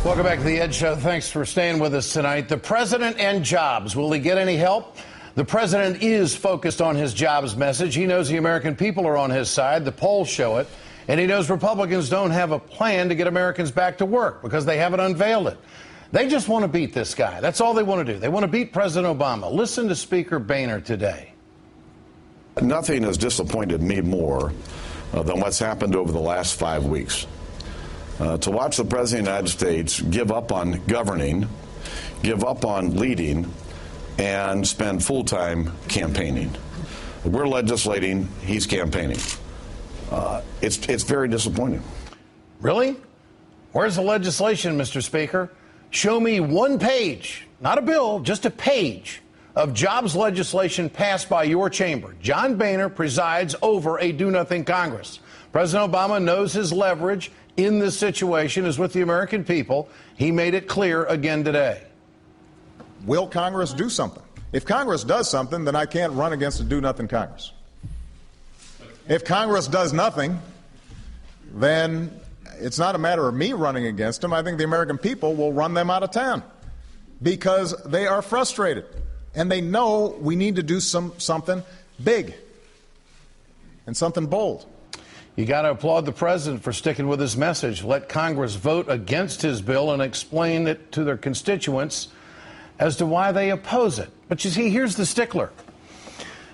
Welcome back to the Ed Show. Thanks for staying with us tonight. The president and jobs. Will he get any help? The president is focused on his jobs message. He knows the American people are on his side. The polls show it. And he knows Republicans don't have a plan to get Americans back to work because they haven't unveiled it. They just want to beat this guy. That's all they want to do. They want to beat President Obama. Listen to Speaker Boehner today. Nothing has disappointed me more than what's happened over the last 5 weeks. To watch the President of the United States give up on governing, give up on leading, and spend full-time campaigning. We're legislating, he's campaigning. It's very disappointing. Really? Where's the legislation, Mr. Speaker? Show me one page, not a bill, just a page of jobs legislation passed by your chamber. John Boehner presides over a do-nothing Congress. President Obama knows his leverage in this situation is with the American people. He made it clear again today. Will Congress do something? If Congress does something, then I can't run against a do-nothing Congress. If Congress does nothing, then it's not a matter of me running against them. I think the American people will run them out of town because they are frustrated and they know we need to do something big and something bold. You got to applaud the president for sticking with his message. Let Congress vote against his bill and explain it to their constituents as to why they oppose it. But you see, here's the stickler.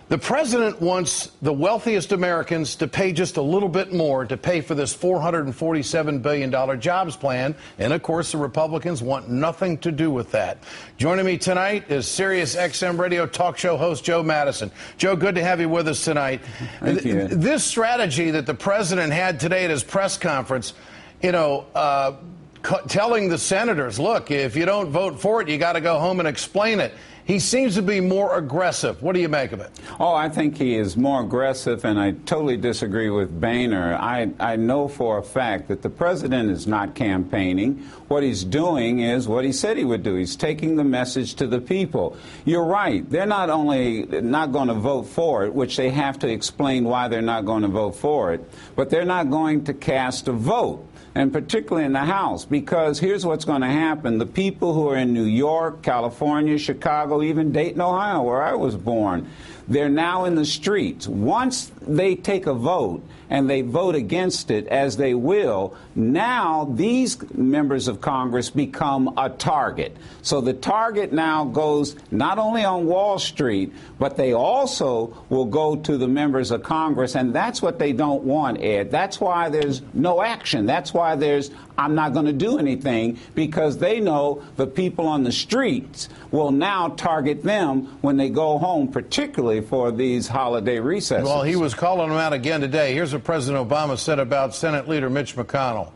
The president wants the wealthiest Americans to pay just a little bit more to pay for this $447 billion jobs plan. And, of course, the Republicans want nothing to do with that. Joining me tonight is Sirius XM radio talk show host Joe Madison. Joe, good to have you with us tonight. Thank you. This strategy that the president had today at his press conference, telling the senators, look, if you don't vote for it, you got to go home and explain it. He seems to be more aggressive. What do you make of it? Oh, I think he is more aggressive, and I totally disagree with Boehner. I know for a fact that the president is not campaigning. What he's doing is what he said he would do. He's taking the message to the people. You're right. They're not only not going to vote for it, which they have to explain why they're not going to vote for it, but they're not going to cast a vote, and particularly in the House, because here's what's going to happen. The people who are in New York, California, Chicago, even Dayton, Ohio, where I was born, they're now in the streets. Once they take a vote and they vote against it, as they will, now these members of Congress become a target. So the target now goes not only on Wall Street, but they also will go to the members of Congress, and that's what they don't want, Ed. That's why there's no action. That's why there's, I'm not going to do anything, because they know the people on the streets will now target them when they go home, particularly for these holiday recesses. Well, he was calling them out again today. Here's what President Obama said about Senate Leader Mitch McConnell.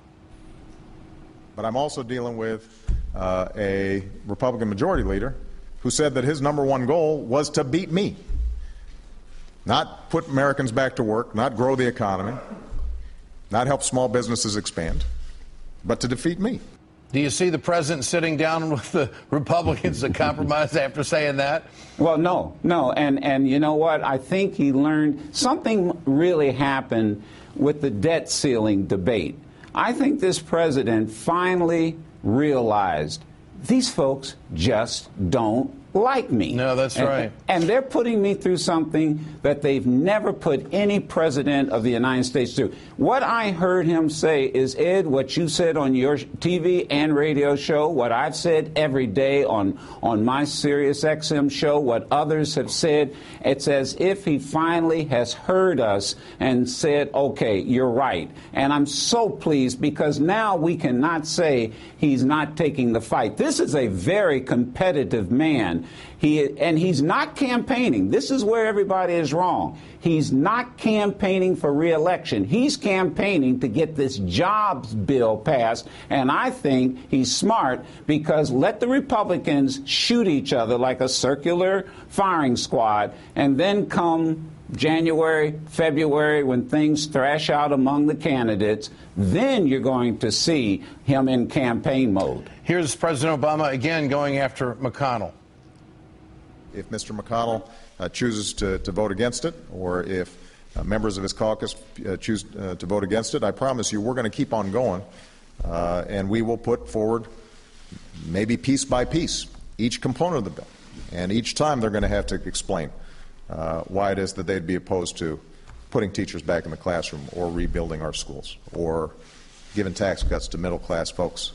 But I'm also dealing with a Republican majority leader who said that his number one goal was to beat me, not put Americans back to work, not grow the economy, not help small businesses expand, but to defeat me. Do you see the president sitting down with the Republicans to compromise after saying that? Well, no. And you know what? I think he learned something really happened with the debt ceiling debate. I think this president finally realized these folks just don't like me. No, that's right. And they're putting me through something that they've never put any president of the United States through. What I heard him say is, Ed, what you said on your TV and radio show, what I've said every day on my Sirius XM show, what others have said, it's as if he finally has heard us and said, okay, you're right. And I'm so pleased, because now we cannot say he's not taking the fight. This is a very competitive man. He's not campaigning. This is where everybody is wrong. He's not campaigning for re-election. He's campaigning to get this jobs bill passed, and I think he's smart, because let the Republicans shoot each other like a circular firing squad, and then come January, February, when things thrash out among the candidates, then you're going to see him in campaign mode. Here's President Obama again going after McConnell. If Mr. McConnell chooses to vote against it, or if members of his caucus choose to vote against it, I promise you we're going to keep on going, and we will put forward maybe piece by piece, each component of the bill. And each time they're going to have to explain why it is that they'd be opposed to putting teachers back in the classroom or rebuilding our schools or giving tax cuts to middle-class folks.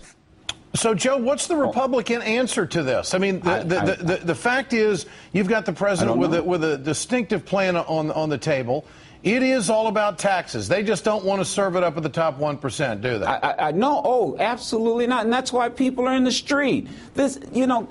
So, Joe, what's the Republican answer to this? I mean, the fact is you've got the president with a distinctive plan on the table. It is all about taxes. They just don't want to serve it up at the top 1%, do they? No, oh, absolutely not. And that's why people are in the street. This, you know,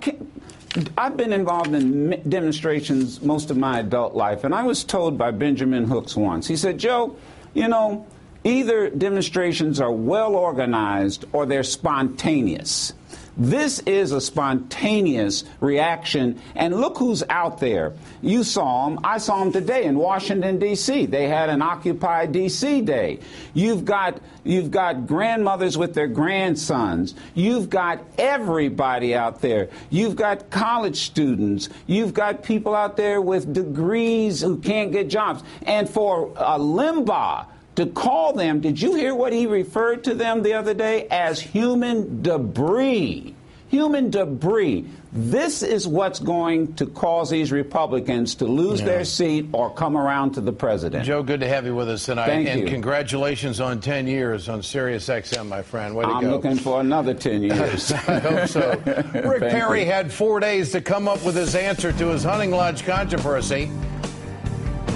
I've been involved in demonstrations most of my adult life, and I was told by Benjamin Hooks once, he said, Joe, you know, either demonstrations are well organized or they're spontaneous. This is a spontaneous reaction, and look who's out there. You saw them. I saw them today in Washington, D.C. They had an Occupy D.C. day. You've got grandmothers with their grandsons. You've got everybody out there. You've got college students. You've got people out there with degrees who can't get jobs. And for Limbaugh to call them, did you hear what he referred to them the other day as human debris? Human debris. This is what's going to cause these Republicans to lose their seat or come around to the president. Joe, good to have you with us tonight. Thank and you. Congratulations on 10 years on Sirius XM, my friend. Way to go. I'm looking for another 10 years. I hope so. Rick Perry had 4 days to come up with his answer to his hunting lodge controversy,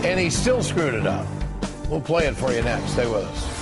and he still screwed it up. We'll play it for you next. Stay with us.